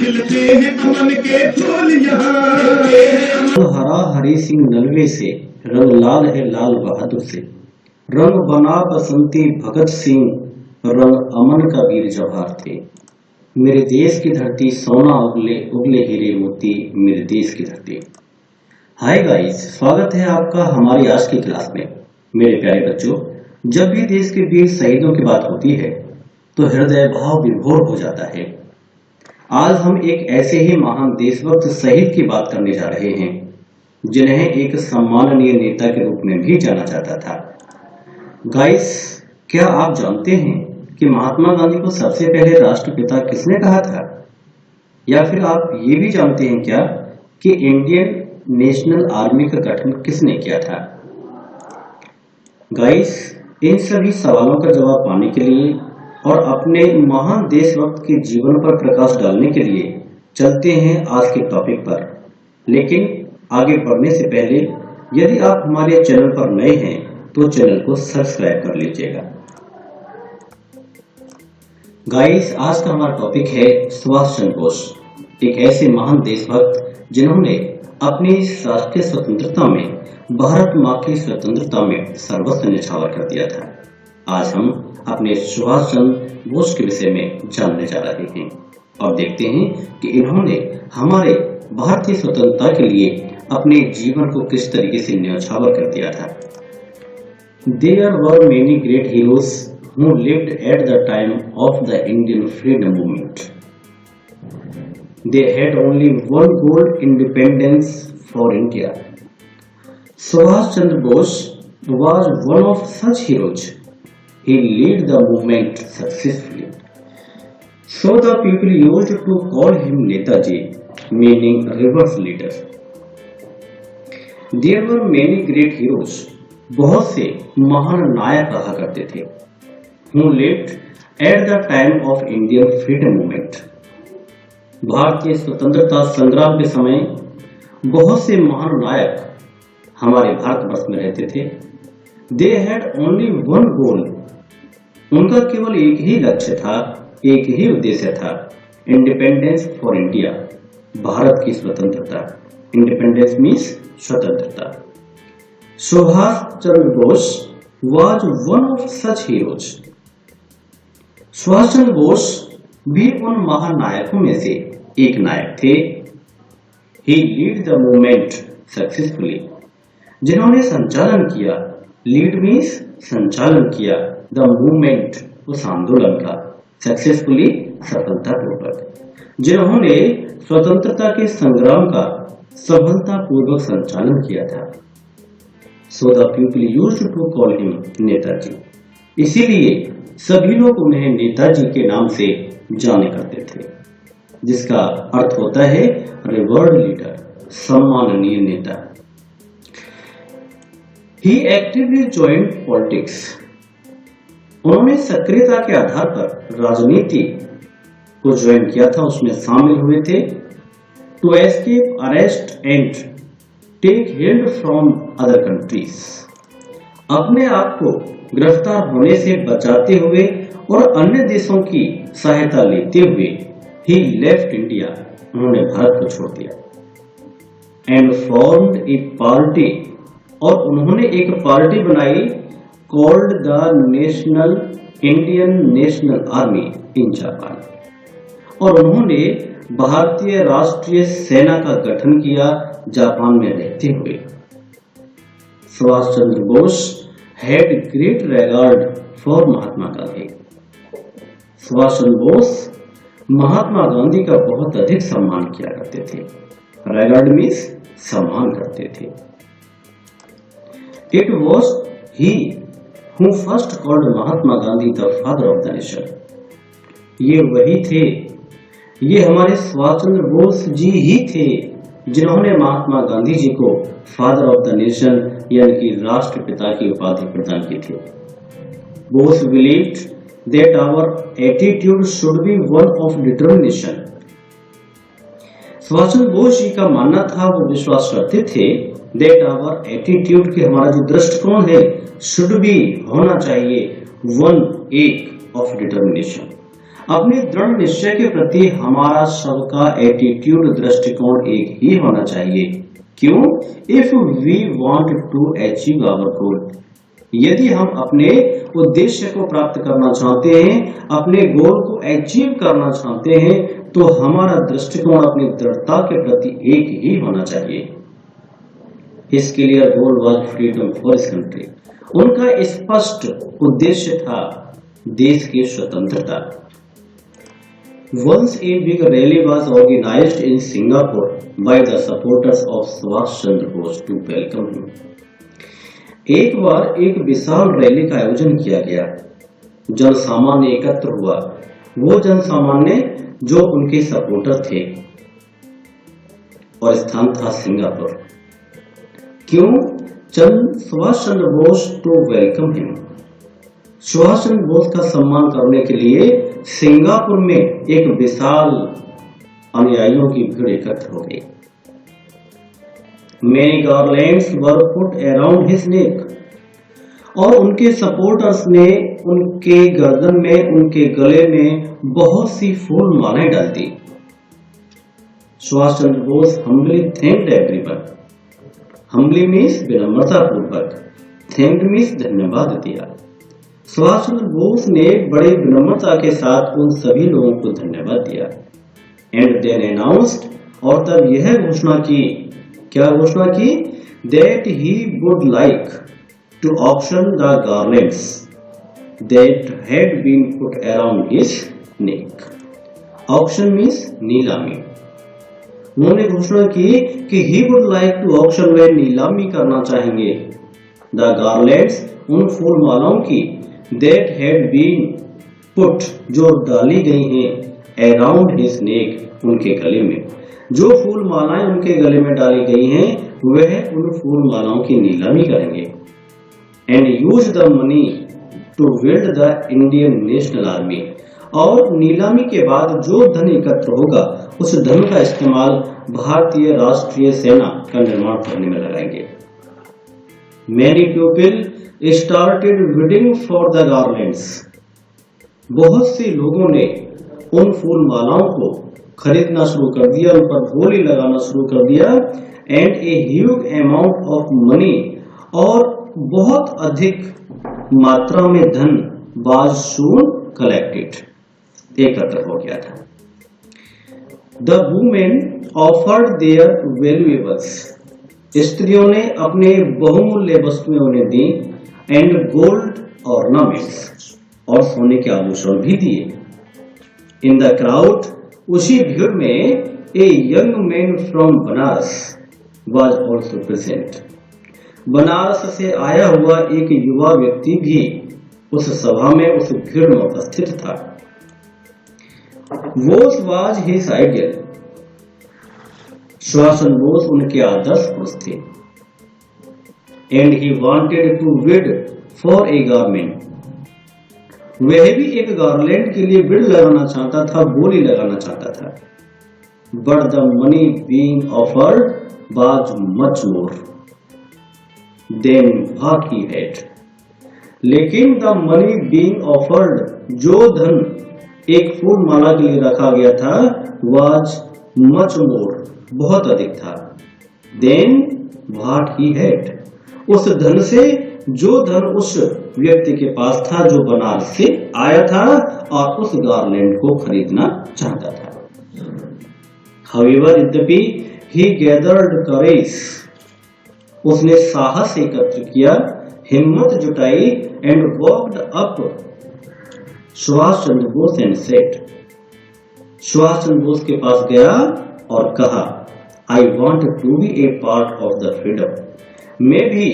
खिलते हैं अमन के फूल यहाँ। हरा हरी सिंह नलवे से, रंग लाल है लाल बहादुर से, रंग बना बसंती भगत सिंह, रंग अमन का वीर जवाहर थे। मेरे देश की धरती सोना उगले उगले हीरे मोती, मेरे देश की धरती। हाय गाइस, स्वागत है आपका हमारी आज की क्लास में। मेरे प्यारे बच्चों, जब भी देश के वीर शहीदों की बात होती है तो हृदय भाव विभोर हो जाता है। आज हम एक ऐसे ही महान देशभक्त शहीद की बात करने जा रहे हैं जिन्हें एक सम्माननीय नेता के रूप में भी जाना जाता था। गाइस, क्या आप जानते हैं कि महात्मा गांधी को सबसे पहले राष्ट्रपिता किसने कहा था? या फिर आप ये भी जानते हैं क्या कि इंडियन नेशनल आर्मी का गठन किसने किया था? गाइस, इन सभी सवालों का जवाब पाने के लिए और अपने महान देशभक्त के जीवन पर प्रकाश डालने के लिए चलते हैं आज के टॉपिक पर। लेकिन आगे बढ़ने से पहले यदि आप हमारे चैनल पर नए हैं तो चैनल को सब्सक्राइब कर लीजिएगा। गाइस, आज का हमारा टॉपिक है सुभाष चंद्र बोस, एक ऐसे महान देशभक्त जिन्होंने अपनी राष्ट्रीय स्वतंत्रता में, भारत मां की स्वतंत्रता में सर्वस्व न्यौछावर कर दिया था। आज हम अपने सुभाष चंद्र बोस के विषय में जानने जा रहे हैं और देखते हैं कि इन्होंने हमारे भारतीय स्वतंत्रता के लिए अपने जीवन को किस तरीके से न्यौछावर कर दिया था। There were many great heroes who lived at the time of the Indian freedom movement. They had only one goal: independence for India. Subhash Chandra Bose was one of such heroes. He led the movement successfully. So the people used to call him Netaji, meaning reverse leader. There were many great heroes. बहुत से महान नायक रहा करते थे who lived at the time of Indian freedom movement. भारतीय स्वतंत्रता संग्राम के समय बहुत से महान नायक हमारे भारतवर्ष में रहते थे। They had only one goal. उनका केवल एक ही लक्ष्य था, एक ही उद्देश्य था, इंडिपेंडेंस फॉर इंडिया, भारत की स्वतंत्रता। इंडिपेंडेंस मीन्स स्वतंत्रता। Subhash Chandra Bose was one of such heroes. Subhash Chandra Bose भी उन महान नायकों में से एक नायक थे। He lead the movement successfully, जिन्होंने संचालन किया, लीड मीन्स संचालन किया, द मूवमेंट उस आंदोलन का, सक्सेसफुली सफलतापूर्वक, जिन्होंने स्वतंत्रता के संग्राम का सफलतापूर्वक संचालन किया था। So the people used to call him Netaji. इसीलिए सभी लोग उन्हें नेताजी के नाम से जाने करते थे, जिसका अर्थ होता है रिवर्ड लीडर, सम्माननीय नेता। ही एक्टिवली जॉइंड पॉलिटिक्स। उन्होंने सक्रियता के आधार पर राजनीति को ज्वाइन किया था, उसमें शामिल हुए थे। To escape arrest and take help from other countries. अपने आप को गिरफ्तार होने से बचाते हुए और अन्य देशों की सहायता लेते हुए ही लेफ्ट इंडिया, उन्होंने भारत को छोड़ दिया। एंड फॉर्म्ड ए पार्टी, और उन्होंने एक पार्टी बनाई, called the national Indian National Army in Japan, और उन्होंने भारतीय राष्ट्रीय सेना का गठन किया जापान में रहते हुए। Subhash Chandra Bose had great regard for Mahatma Gandhi. Subhash Chandra Bose Mahatma Gandhi का बहुत अधिक सम्मान किया करते थे। रिगार्ड मीन्स सम्मान करते थे। It was he who first called Mahatma Gandhi the father of the nation. ये वही थे, ये हमारे सुभाष चंद्र बोस जी ही थे जिन्होंने महात्मा गांधी जी को फादर ऑफ द नेशन यानी कि राष्ट्रपिता की उपाधि प्रदान की थी। Bose believed that our attitude should be one of determination. Subhash Chandra Bose ji का मानना था, वो विश्वास करते थे that our attitude कि हमारा जो दृष्टिकोण है should be होना चाहिए one एक of determination, अपने दृढ़ निश्चय के प्रति हमारा सबका एटीट्यूड, दृष्टिकोण एक ही होना चाहिए। क्यों? If we want to achieve our goal, यदि हम अपने उद्देश्य को प्राप्त करना चाहते हैं, अपने गोल को अचीव करना चाहते हैं, तो हमारा दृष्टिकोण अपनी दृढ़ता के प्रति एक ही होना चाहिए। His clear goal was freedom for his country. उनका स्पष्ट उद्देश्य था देश की स्वतंत्रता। Once a big rally was organized in Singapore by the supporters of Subhash Chandra Bose to welcome him. एक बार एक विशाल रैली का आयोजन किया गया, जन सामान्य एकत्र हुआ, वो जन सामान्य जो उनके सपोर्टर थे, और स्थान था सिंगापुर। क्यों? Subhash Chandra Bose to welcome him, Subhash Chandra Bose का सम्मान करने के लिए सिंगापुर में एक विशाल अनुयायियों की भीड़ एकत्र हो गई। Many garlands were put around his neck, और उनके सपोर्टर्स ने उनके गर्दन में, उनके गले में बहुत सी फूल मालाएं डाल दी। Subhash Chandra Bose humbly thanked everyone. Humbly means विनम्रता पूर्वक, thanked means धन्यवाद दिया। सुभाष चंद्र बोस ने बड़े विनम्रता के साथ उन सभी लोगों को धन्यवाद दिया। एंड देन अनाउंस्ड, और तब यह घोषणा की, क्या घोषणा की? that he would like to auction the garlands that had been put around his neck. Auction means नीलामी। उन्होंने घोषणा की कि he would like to auction, वे नीलामी करना चाहेंगे the garlands, उन फूल मालाओं की, that had been put, जो डाली गई हैं around his neck, उनके गले में। जो फूल मालाएं उनके गले में डाली गई हैं, वह उन फूल मालाओं की नीलामी करेंगे। And use the money to build the Indian National Army, और नीलामी के बाद जो धन एकत्र होगा, उस धन का इस्तेमाल भारतीय राष्ट्रीय सेना का निर्माण करने में लगाएंगे। Many people started bidding for the garlands. बहुत से लोगों ने उन फूल मालाओं को खरीदना शुरू कर दिया, उन पर बोली लगाना शुरू कर दिया। And a huge amount of money, और बहुत अधिक मात्रा में धन वाज सून कलेक्टेड, एकत्र हो गया था। The women offered their valuables, स्त्रियों ने अपने बहुमूल्य वस्तुएं उन्हें दी। एंड गोल्ड ऑर्नामेंट्स, और सोने के आभूषण भी दिए। इन द क्राउड, उसी भीड़ में a young man from Banaras was also present, Banaras से आया हुआ एक युवा व्यक्ति भी उस सभा में, उस भीड़ में उपस्थित था। Bose was his ideal, Subhash Chandra Bose उनके आदर्श पुरुष थे। And he wanted to bid for a garment, वह भी एक गारलैंड के लिए बिड लगाना चाहता था, बोली लगाना चाहता था। But the money being offered was much more than what he had, लेकिन द मनी बीइंग ऑफर्ड, जो धन एक फूल माला के लिए रखा गया था, वाज मच मोर, बहुत अधिक था। देन व्हाट ही हैड, उस धन से जो धन उस व्यक्ति के पास था, जो बनारस से आया था और उस गारलैंड को खरीदना चाहता था। However, यद्यपि he gathered courage, उसने साहस एकत्र किया, हिम्मत जुटाई। And walked up Subhash Chandra Bose and said, Subhash Chandra Bose के पास गया और कहा, I want to be a part of the freedom, मैं भी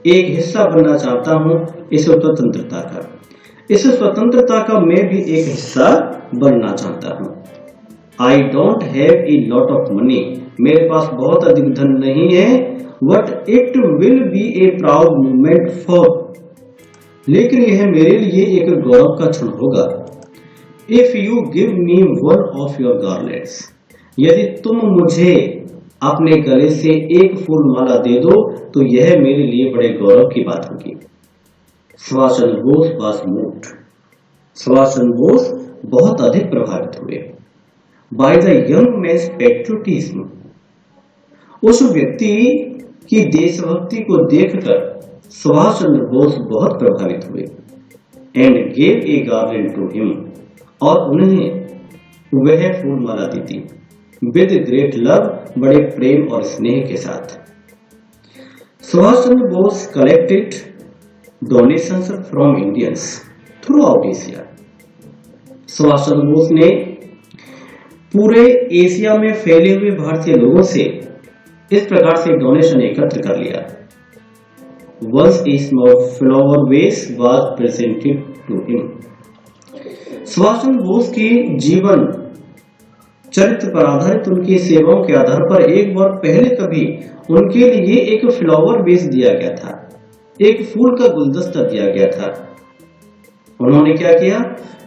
एक हिस्सा बनना चाहता हूं इस स्वतंत्रता का, इस स्वतंत्रता का मैं भी एक हिस्सा बनना चाहता हूं। I don't have a lot of money, मेरे पास बहुत अधिक धन नहीं है। But it will be a proud movement for, लेकिन यह मेरे लिए एक गौरव का क्षण होगा। If you give me one of your garlands, यदि तुम मुझे अपने गले से एक फूल माला दे दो, तो यह मेरे लिए बड़े गौरव की बात होगी। सुभाष चंद्र बोस वाज मूव्ड, सुभाष चंद्र बोस बहुत अधिक प्रभावित हुए by the young man's patriotism. उस व्यक्ति की देशभक्ति को देखकर सुभाष चंद्र बोस बहुत प्रभावित हुए and gave a garland to him, और उन्हें वह फूलमाला दी थी विद ग्रेट लव, बड़े प्रेम और स्नेह के साथ। Subhash Chandra Bose collected donations from Indians throughout Asia. Subhash Chandra Bose ने पूरे एशिया में फैले हुए भारतीय लोगों से इस प्रकार से डोनेशन एकत्र कर लिया। Once a small flower vase was presented to him। Subhash Chandra Bose के जीवन चरित्र पर आधारित उनकी सेवाओं के आधार पर एक बार पहले कभी उनके लिए एक फ्लावर वेस दिया गया था, एक फूल का गुलदस्ता दिया गया था। उन्होंने क्या किया?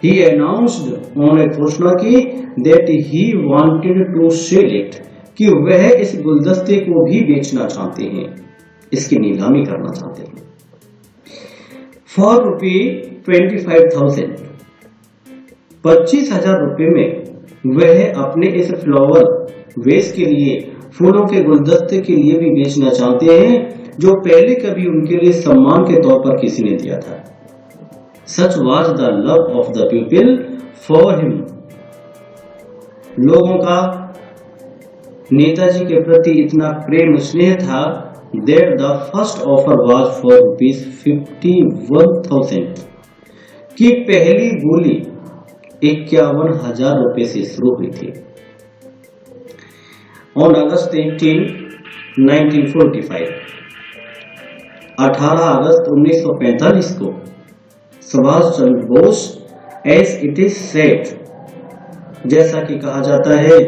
He announced, उन्होंने घोषणा की that he wanted to sell it, कि वह इस गुलदस्ते को भी बेचना चाहते हैं, इसकी नीलामी करना चाहते हैं। For ₹25,000, 25,000 रुपए में वह अपने इस फ्लावर वेस के लिए, फूलों के गुलदस्ते के लिए भी बेचना चाहते हैं, जो पहले कभी उनके लिए सम्मान के तौर पर किसी ने दिया था। Such was the love of the people for him। लोगों का नेताजी के प्रति इतना प्रेम स्नेह था that the first offer was for ₹51,000, कि पहली बोली 51,000 रुपए से शुरू हुई थी। On August 18, 1945, 18 अगस्त 1945 को Subhash Chandra Bose, as it is said, जैसा कि कहा जाता है,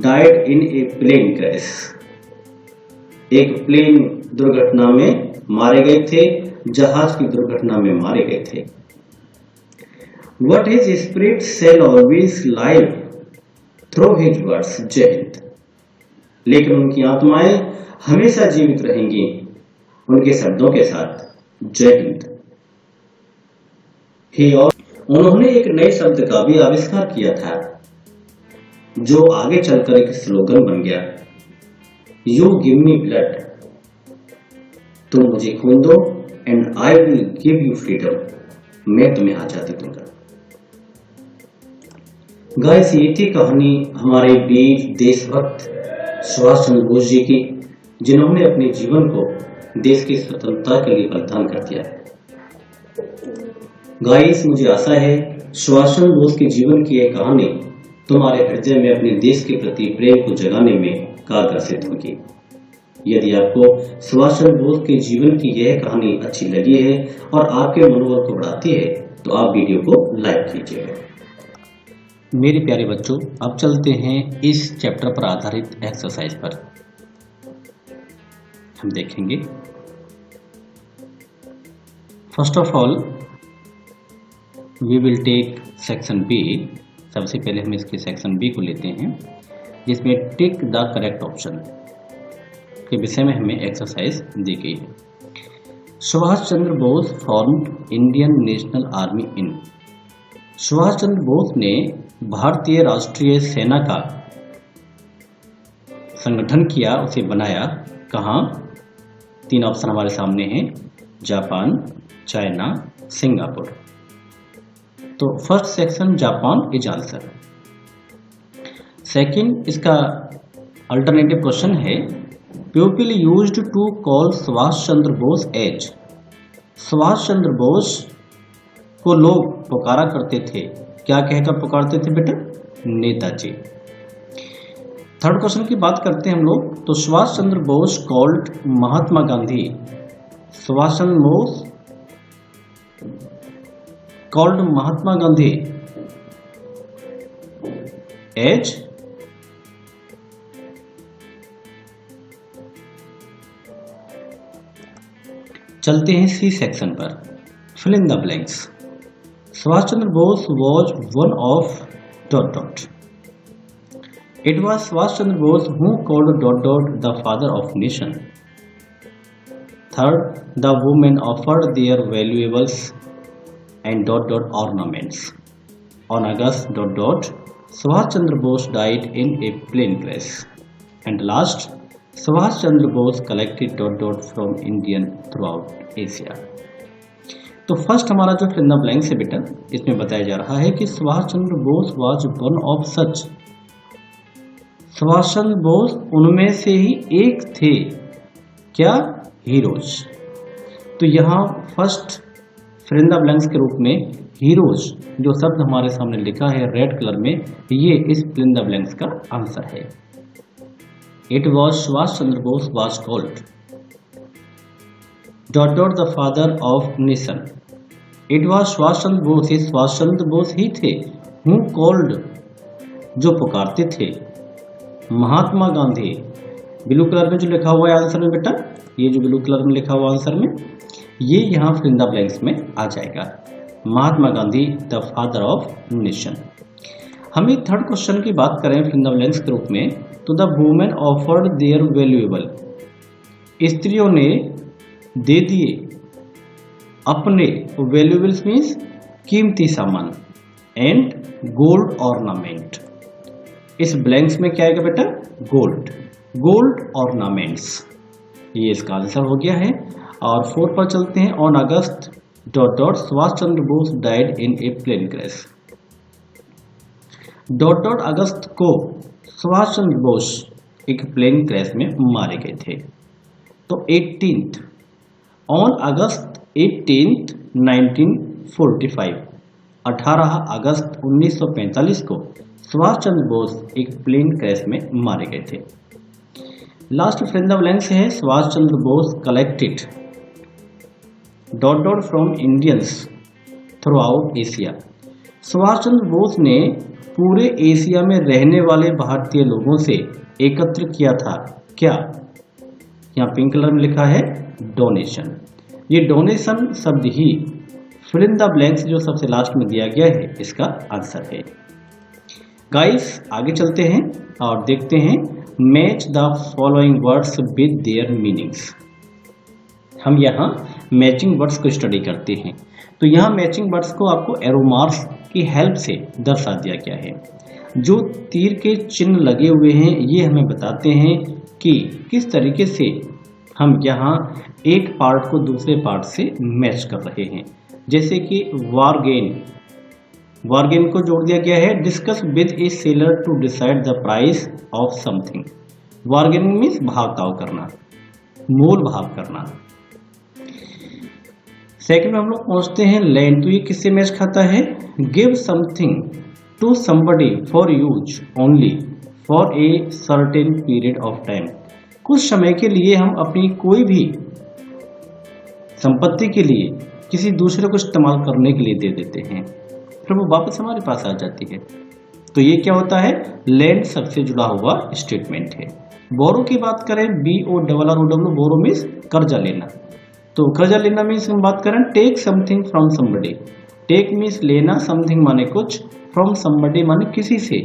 died in a plane crash, एक प्लेन दुर्घटना में मारे गए थे, जहाज की दुर्घटना में मारे गए थे। What his spirit shall always live through his words, जय हिंद। लेकिन उनकी आत्माएं हमेशा जीवित रहेंगी उनके शब्दों के साथ, जय हिंद। उन्होंने एक नए शब्द का भी आविष्कार किया था, जो आगे चलकर एक स्लोगन बन गया, यू गिव मी ब्लड, तुम मुझे खून दो, and I will give you freedom, मैं तुम्हें आजादी दूंगा। गाइस, ये थी कहानी हमारे वीर देशभक्त सुभाष चंद्र बोस जी की, जिन्होंने अपने जीवन को देश की स्वतंत्रता के लिए बलिदान कर दिया। गाइस, मुझे आशा है सुभाष चंद्र बोस के जीवन की यह कहानी तुम्हारे हृदय में अपने देश के प्रति प्रेम को जगाने में कारगर सिद्ध होगी। यदि आपको सुभाष चंद्र बोस के जीवन की यह कहानी अच्छी लगी है और आपके मनोबल को बढ़ाती है, तो आप वीडियो को लाइक कीजिएगा। मेरे प्यारे बच्चों, अब चलते हैं इस चैप्टर पर आधारित एक्सरसाइज पर। हम देखेंगे first of all we will take section B. सबसे पहले हम इसके सेक्शन बी को लेते हैं, जिसमें टिक द करेक्ट ऑप्शन के विषय में हमें एक्सरसाइज दी गई है। Subhash Chandra Bose formed Indian National Army in. Subhash Chandra Bose ने भारतीय राष्ट्रीय सेना का संगठन किया, उसे बनाया। कहाँ? 3 ऑप्शन हमारे सामने हैं, जापान, चाइना, सिंगापुर। तो first section Japan is answer. Second, इसका अल्टरनेटिव क्वेश्चन है, people used to call Subhash Chandra Bose as. Subhash Chandra Bose को लोग पुकारा करते थे, क्या कहकर पुकारते थे बेटा? नेताजी। थर्ड क्वेश्चन की बात करते हैं हम लोग, तो Subhash Chandra Bose called Mahatma Gandhi. Subhash Chandra Bose called Mahatma Gandhi as चलते हैं सी सेक्शन पर, fill in the blanks. Subhash Chandra Bose was one of dot dot. It was Subhash Chandra Bose who called dot dot the father of nation. Third, the women offered their valuables and dot dot ornaments. on August ... Subhash Chandra Bose died in a plane crash. And last, Subhash Chandra Bose collected ... from Indian throughout Asia. तो first हमारा जो fill in the blanks है बेटा, इसमें बताया जा रहा है कि Subhash Chandra Bose was one of such. Subhash Chandra Bose उनमें से ही एक थे, क्या? हीरोज। तो यहाँ first fill in the blanks के रूप में हीरोज जो शब्द हमारे सामने लिखा है रेड कलर में, ये इस फिल इन द ब्लैंक्स का आंसर है। It was Subhash Chandra Bose was called ... the father of nation. It was Subhash Chandra Bose, ये सुभाष चंद्र बोस ही थे हु कॉल्ड, जो पुकारते थे महात्मा गांधी। ब्लू कलर में जो लिखा हुआ है आंसर में बेटा, ये जो ब्लू कलर में लिखा हुआ आंसर में, ये यहाँ फिल इन द ब्लैंक्स में आ जाएगा। Mahatma Gandhi the father of nation. हम एक थर्ड क्वेश्चन की बात करें फिल इन द ब्लैंक्स के रूप में, तो the women offered their valuable. स्त्रियों ने दे दिए अपने, वैल्यूएबल्स मीन्स कीमती सामान, एंड गोल्ड ऑर्नामेंट। इस ब्लैंक्स में क्या आएगा बेटा? गोल्ड, गोल्ड ऑर्नामेंट्स, ये इसका आंसर हो गया है। और 4 पर चलते हैं। On August ... Subhash Chandra Bose died in a plane crash. ... अगस्त को सुभाष चंद्र बोस एक प्लेन क्रैश में मारे गए थे। तो 18th ऑन अगस्त 18th 1945, 18 अगस्त 1945 को सुभाष चंद्र बोस एक प्लेन क्रैश में मारे गए थे। Last fill in the blanks है Subhash Chandra Bose collected ... from Indians throughout Asia. Subhash Chandra Bose ने पूरे एशिया में रहने वाले भारतीय लोगों से एकत्र किया था, क्या? यहाँ पिंक कलर में लिखा है डोनेशन। ये डोनेशन शब्द ही फिल इन द ब्लैंक्स जो सबसे लास्ट में दिया गया है, इसका आंसर है। गाइस आगे चलते हैं और देखते हैं match the following words with their meanings. हम यहाँ मैचिंग वर्ड्स को स्टडी करते हैं। तो यहाँ मैचिंग वर्ड्स को आपको एरो मार्क्स की हेल्प से दर्शा दिया गया है। जो तीर के चिन्ह लगे हुए हैं, ये हमें बताते हैं कि किस तरीके से हम यहाँ एक पार्ट को दूसरे पार्ट से मैच कर रहे हैं। जैसे कि वारगेन, वारगेन को जोड़ दिया गया है discuss with a seller to decide the price of something. Bargaining means भाव ताव करना, मोल भाव करना। सेकंड में हम लोग पहुंचते हैं लैंड। तो ये किससे मैच खाता है? Give something to somebody for use only for a certain period of time. कुछ समय के लिए हम अपनी कोई भी संपत्ति के लिए किसी दूसरे को इस्तेमाल करने के लिए दे देते हैं, फिर वो वापस हमारे पास आ जाती है। तो ये क्या होता है? लैंड सबसे जुड़ा हुआ स्टेटमेंट है। बोरो की बात करें, BORROW, बोरो मीन्स कर्जा लेना। तो कर्जा लेना मीन्स हम बात करें take something from somebody. Take means लेना, समथिंग माने कुछ, फ्रॉम समबडी माने किसी से,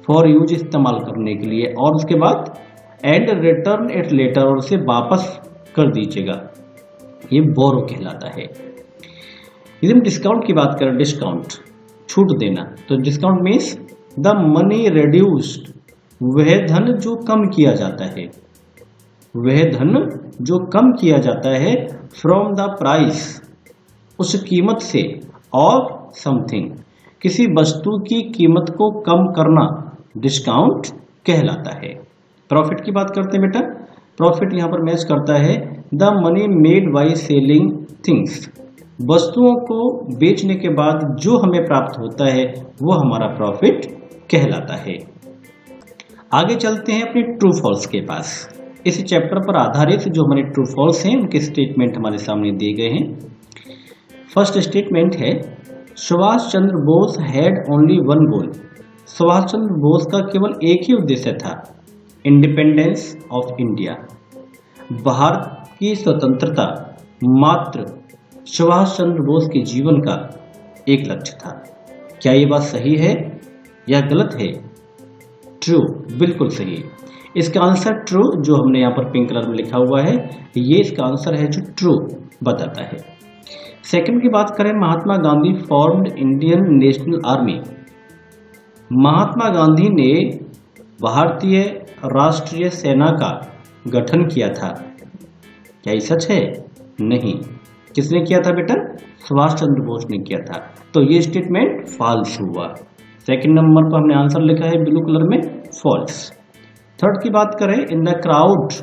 फॉर यूज इस्तेमाल करने के लिए, और उसके बाद एंड रिटर्न इट लेटर, और उसे वापस कर दीजिएगा, ये बोरो कहलाता है। यदि हम डिस्काउंट की बात करें, डिस्काउंट छूट देना, तो discount means the money reduced, वह धन जो कम किया जाता है, वह धन जो कम किया जाता है, फ्रॉम द प्राइस, उस कीमत से, और समथिंग, किसी वस्तु की कीमत को कम करना डिस्काउंट कहलाता है। प्रॉफिट की बात करते हैं बेटा। प्रॉफिट यहाँ पर मैच करता है the money made by selling things, वस्तुओं को बेचने के बाद जो हमें प्राप्त होता है वो हमारा प्रॉफिट कहलाता है। आगे चलते हैं अपने ट्रू फॉल्स के पास। इस चैप्टर पर आधारित जो हमारे ट्रू फॉल्स हैं उनके स्टेटमेंट हमारे सामने दिए गए हैं। फर्स्ट स्टेटमेंट है Subhash Chandra Bose had only one goal. Subhash Chandra Bose का केवल एक ही उद्देश्य था, इंडिपेंडेंस ऑफ इंडिया, भारत की स्वतंत्रता मात्र सुभाष चंद्र बोस के जीवन का एक लक्ष्य था। क्या ये बात सही है या गलत है? ट्रू, बिल्कुल सही। इसका आंसर ट्रू जो हमने यहाँ पर पिंक कलर में लिखा हुआ है, ये इसका आंसर है जो ट्रू बताता है। सेकंड की बात करें, Mahatma Gandhi formed Indian National Army Mahatma Gandhi ने भारतीय राष्ट्रीय सेना का गठन किया था। क्या ये सच है? नहीं। किसने किया था बेटा? सुभाष चंद्र बोस ने किया था। तो ये स्टेटमेंट फॉल्स हुआ। सेकंड नंबर पर हमने आंसर लिखा है ब्लू कलर में, फॉल्स। थर्ड की बात करें, in the crowd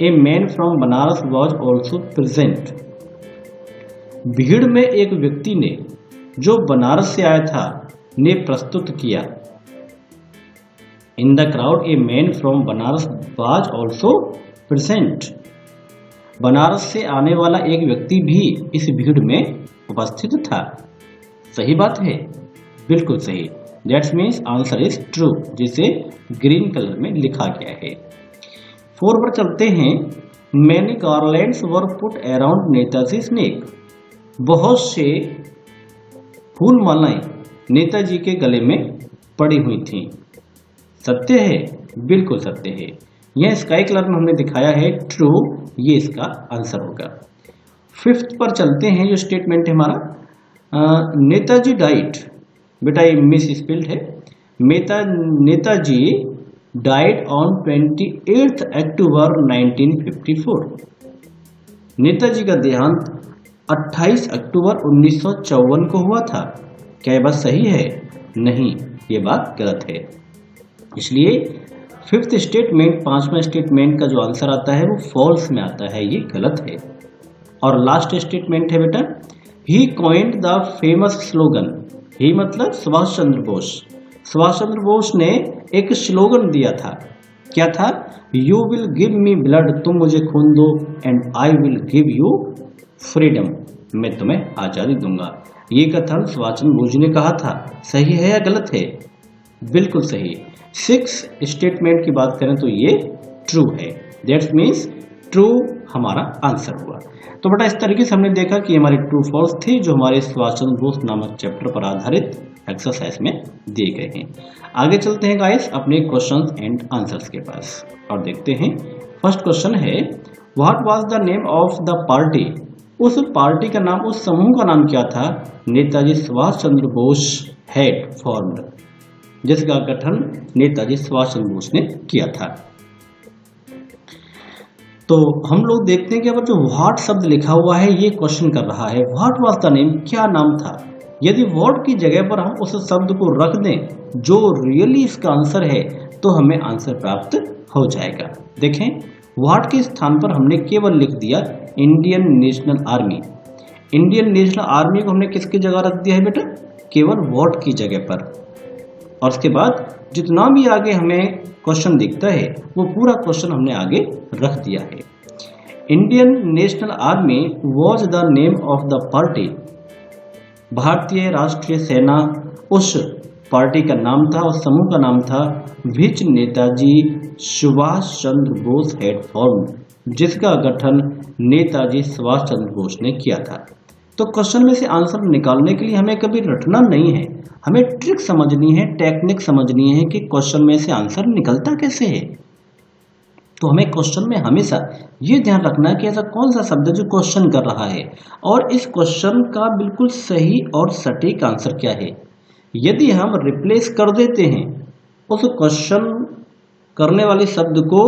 a man from Banaras was also present. भीड़ में एक व्यक्ति ने जो बनारस से आया था ने प्रस्तुत किया। In the crowd a man from Banaras was also present. Banaras से आने वाला एक व्यक्ति भी इस भीड़ में उपस्थित था। सही बात है, बिल्कुल सही। That means answer is true, जिसे ग्रीन कलर में लिखा गया है। 4 पर चलते हैं। Many garlands were put around Netaji neck. बहुत से फूल मालाएं नेताजी के गले में पड़ी हुई थीं। सत्य है, बिल्कुल सत्य है। यह स्काई कलर में हमने दिखाया है, ट्रू, ये इसका आंसर होगा। 5th पर चलते हैं। जो स्टेटमेंट है हमारा, नेताजी डाइट, बेटा ये मिस स्पेल्ड है। नेताजी डाइड ऑन 28 अक्टूबर 1954। नेताजी का देहांत 28 अक्टूबर 1954 को हुआ था। क्या ये बात सही है? नहीं, ये बात गलत है। इसलिए 5th स्टेटमेंट, 5वां स्टेटमेंट का जो आंसर आता है वो फॉल्स में आता है, ये गलत है। और लास्ट स्टेटमेंट है बेटा, ही कॉइंड द फेमस स्लोगन। ही मतलब सुभाष चंद्र बोस। सुभाष चंद्र बोस ने एक स्लोगन दिया था। क्या था? You will give me blood, तुम मुझे खून दो, and I will give you freedom, मैं तुम्हें आजादी दूंगा। ये कथन सुभाष चंद्र बोस ने कहा था। सही है या गलत है? बिल्कुल सही। 6 स्टेटमेंट की बात करें तो ये ट्रू है। दैट मीन्स ट्रू हमारा आंसर हुआ। तो बेटा इस तरीके से हमने देखा कि हमारे ट्रू फॉल्स थे जो हमारे सुभाष चंद्र बोस नामक चैप्टर पर आधारित एक्सरसाइज में दिए गए हैं। आगे चलते हैं गाइस अपने क्वेश्चंस एंड आंसर्स के पास और देखते हैं। फर्स्ट क्वेश्चन है, what was the name of the party. उस पार्टी का नाम, उस समूह का नाम क्या था नेताजी सुभाष चंद्र बोस हैड फॉर्म्ड, जिसका गठन नेताजी सुभाष चंद्र बोस ने किया था। तो हम लोग देखते हैं कि अगर जो व्हाट शब्द लिखा हुआ है ये क्वेश्चन कर रहा है, व्हाट वाज द नेम, क्या नाम था। यदि व्हाट की जगह पर हम उस शब्द को रख दें जो रियली इसका आंसर है तो हमें आंसर प्राप्त हो जाएगा। देखें, व्हाट के स्थान पर हमने केवल लिख दिया Indian National army. Indian National army को हमने किसकी जगह रख दिया है बेटा? केवल व्हाट की जगह पर। और उसके बाद जितना भी आगे हमें क्वेश्चन दिखता है वो पूरा क्वेश्चन हमने आगे रख दिया है। Indian National army was the name of the party. भारतीय राष्ट्रीय सेना उस पार्टी का नाम था, उस समूह का नाम था विच नेताजी सुभाष चंद्र बोस हैड फॉर्म्ड, जिसका गठन नेताजी सुभाष चंद्र बोस ने किया था। तो क्वेश्चन में से आंसर निकालने के लिए हमें कभी रटना नहीं है, हमें ट्रिक समझनी है, टेक्निक समझनी है कि क्वेश्चन में से आंसर निकलता कैसे है। तो हमें क्वेश्चन में हमेशा ये ध्यान रखना है कि ऐसा कौन सा शब्द है जो क्वेश्चन कर रहा है और इस क्वेश्चन का बिल्कुल सही और सटीक आंसर क्या है। यदि हम रिप्लेस कर देते हैं उस क्वेश्चन करने वाले शब्द को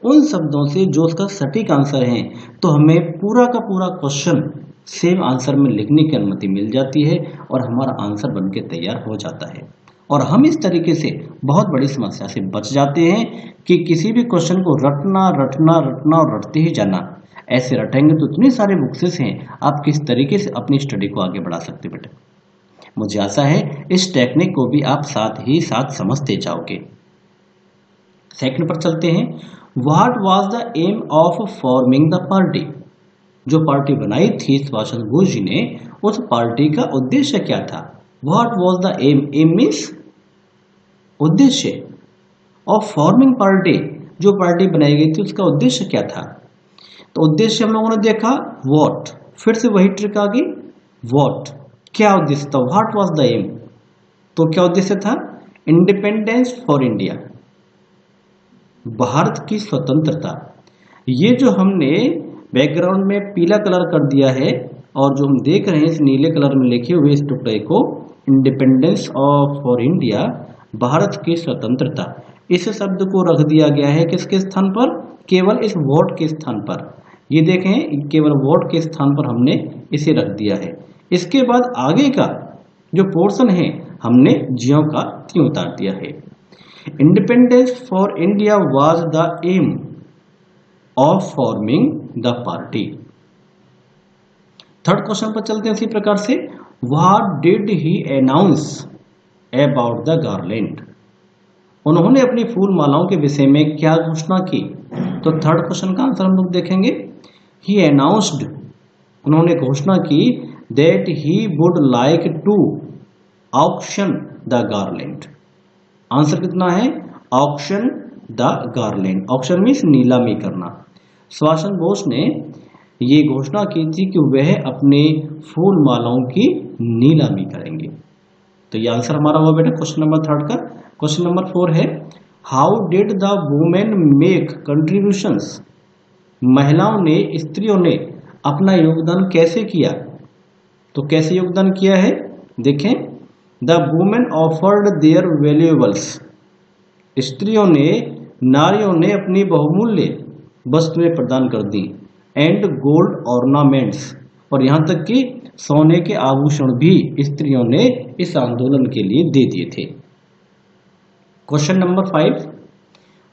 उन शब्दों से जो उसका सटीक आंसर है, तो हमें पूरा का पूरा क्वेश्चन सेम आंसर में लिखने की अनुमति मिल जाती है और हमारा आंसर बनके तैयार हो जाता है। और हम इस तरीके से बहुत बड़ी समस्या से बच जाते हैं कि किसी भी क्वेश्चन को रटना रटना रटना और रटते ही जाना। ऐसे रटेंगे तो इतने सारे बुक्सेस हैं, आप किस तरीके से अपनी स्टडी को आगे बढ़ा सकते बेटे। मुझे आशा है इस टेक्निक को भी आप साथ ही साथ समझते जाओगे। सेकंड पर चलते हैं। What was the aim of forming the party. जो पार्टी बनाई थी सुभाष चंद्र बोस जी ने, उस पार्टी का उद्देश्य क्या था। What was the aim, aim means उद्देश्य, ऑफ फॉर्मिंग पार्टी, जो पार्टी बनाई गई थी उसका उद्देश्य क्या था। तो उद्देश्य हम लोगों ने देखा व्हाट, फिर से वही ट्रिक आ गई व्हाट, क्या उद्देश्य था। व्हाट वाज द एम, तो क्या उद्देश्य था, इंडिपेंडेंस फॉर इंडिया, भारत की स्वतंत्रता। ये जो हमने बैकग्राउंड में पीला कलर कर दिया है और जो हम देख रहे हैं इस नीले कलर में लिखे हुए इस टुकड़े को, independence of for India, Bharat की स्वतंत्रता, इस शब्द को रख दिया गया है किसके स्थान पर? केवल इस वोट के स्थान पर। ये देखें, केवल वोट के स्थान पर हमने इसे रख दिया है। इसके बाद आगे का जो पोर्शन है हमने ज्यों का त्यों उतार दिया है। Independence for India was the aim of forming the party. Third question पर चलते हैं इसी प्रकार से, what did he announce about the garland, उन्होंने अपनी फूल मालाओं के विषय में क्या घोषणा की? तो थर्ड क्वेश्चन का आंसर हम लोग देखेंगे, ही अनाउंस्ड, उन्होंने घोषणा की, that he would like to auction the garland. Answer कितना है? Auction the garland. Auction means नीलामी करना। सुभाष चंद्र बोस ने ये घोषणा की थी कि वह अपने फूल मालाओं की नीलामी करेंगे। तो ये आंसर हमारा हुआ बेटा क्वेश्चन नंबर थर्ड का। क्वेश्चन नंबर 4 है, how did the women make contributions, महिलाओं ने, स्त्रियों ने अपना योगदान कैसे किया? तो कैसे योगदान किया है देखें, the women offered their valuables, स्त्रियों ने, नारियों ने अपनी बहुमूल्य वस्तुएं प्रदान कर दी, एंड गोल्ड ऑर्नामेंट्स, और यहाँ तक कि सोने के आभूषण भी स्त्रियों ने इस आंदोलन के लिए दे दिए थे। Question number 5,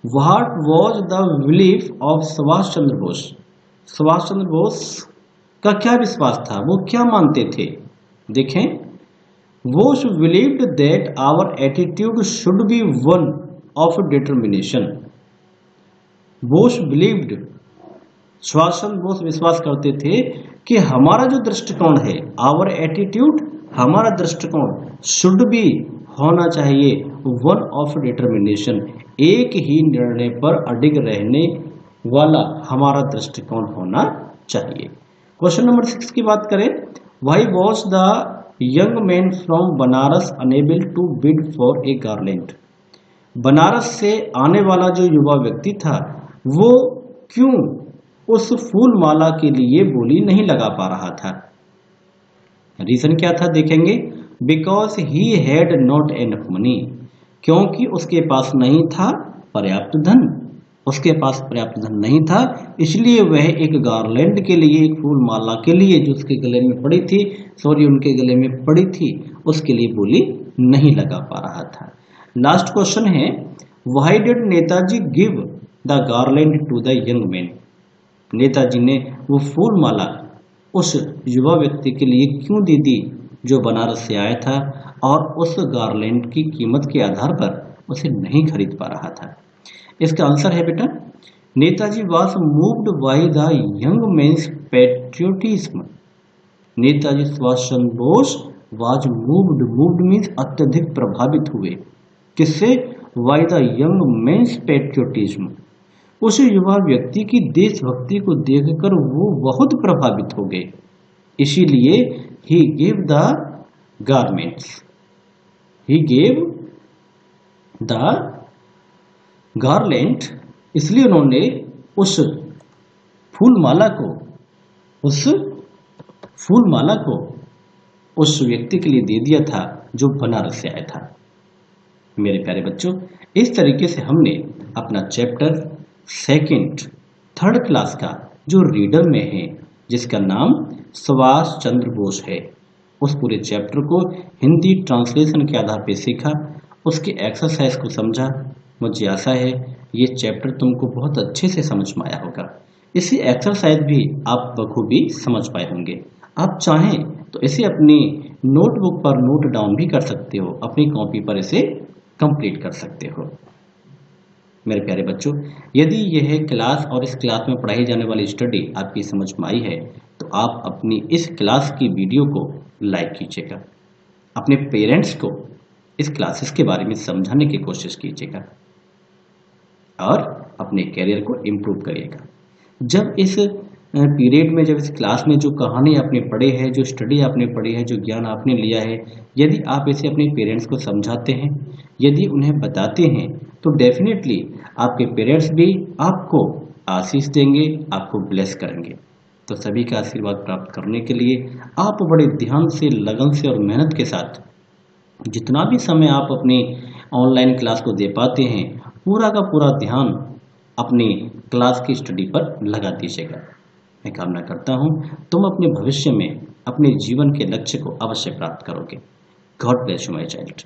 what was the belief of Subhash Chandra Bose, Subhash Chandra Bose का क्या विश्वास था, वो क्या मानते थे? देखें, Bose believed that our attitude should be one of determination. Bose believed, Subhash Chandra Bose विश्वास करते थे कि हमारा जो दृष्टिकोण है, आवर एटीट्यूड, हमारा दृष्टिकोण, शुड बी, होना चाहिए, वन ऑफ डिटर्मिनेशन, एक ही निर्णय पर अडिग रहने वाला हमारा दृष्टिकोण होना चाहिए। क्वेश्चन नंबर 6 की बात करें, why was the young man from Banaras unable to bid for a garland, Banaras से आने वाला जो युवा व्यक्ति था वो क्यों उस फूल माला के लिए बोली नहीं लगा पा रहा था? रीजन क्या था देखेंगे, because he had not enough money, क्योंकि उसके पास नहीं था पर्याप्त धन, उसके पास पर्याप्त धन नहीं था, इसलिए वह एक गार्लैंड के लिए, एक फूल माला के लिए जो उसके गले में पड़ी थी, उनके गले में पड़ी थी, उसके लिए बोली नहीं लगा पा रहा था। लास्ट क्वेश्चन है, why did Netaji give the garland to the young man, Netaji ने वो फूल माला उस युवा व्यक्ति के लिए क्यों दे दी जो बनारस से आया था और उस गार्लैंड की कीमत के आधार पर उसे नहीं खरीद पा रहा था? इसका आंसर है बेटा, Netaji was moved by the young man's patriotism, Netaji Subhash Chandra Bose was moved, moved means अत्यधिक प्रभावित हुए, किससे? By the young man's patriotism, उस युवा व्यक्ति की देशभक्ति को देखकर वो बहुत प्रभावित हो गए, इसीलिए he gave the garments, he gave the garland, इसलिए उन्होंने उस फूल माला को, उस फूल माला को उस व्यक्ति के लिए दे दिया था जो बनारस से आया था। मेरे प्यारे बच्चों, इस तरीके से हमने अपना चैप्टर सेकंड थर्ड क्लास का जो रीडर में है, जिसका नाम सुभाष चंद्र बोस है, उस पूरे चैप्टर को हिंदी ट्रांसलेशन के आधार पर सीखा, उसके एक्सरसाइज को समझा। मुझे आशा है ये चैप्टर तुमको बहुत अच्छे से समझ में आया होगा। इसी एक्सरसाइज भी आप बखूबी समझ पाए होंगे। आप चाहें तो इसे अपनी नोटबुक पर नोट डाउन भी कर सकते हो, अपनी कॉपी पर इसे कंप्लीट कर सकते हो। मेरे प्यारे बच्चों, यदि यह क्लास और इस क्लास में पढ़ाई जाने वाली स्टडी आपकी समझ में आई है तो आप अपनी इस क्लास की वीडियो को लाइक कीजिएगा, अपने पेरेंट्स को इस क्लासेस के बारे में समझाने की कोशिश कीजिएगा और अपने करियर को इम्प्रूव करिएगा। जब इस पीरियड में, जब इस क्लास में जो कहानी आपने पढ़े है, जो स्टडी आपने पढ़ी है, जो ज्ञान आपने लिया है, यदि आप इसे अपने पेरेंट्स को समझाते हैं, यदि उन्हें बताते हैं, तो डेफिनेटली आपके पेरेंट्स भी आपको आशीष देंगे, आपको ब्लेस करेंगे। तो सभी का आशीर्वाद प्राप्त करने के लिए आप बड़े ध्यान से, लगन से और मेहनत के साथ जितना भी समय आप अपनी ऑनलाइन क्लास को दे पाते हैं, पूरा का पूरा ध्यान अपनी क्लास की स्टडी पर लगा दीजिएगा। मैं कामना करता हूँ तुम अपने भविष्य में अपने जीवन के लक्ष्य को अवश्य प्राप्त करोगे। God bless you my child.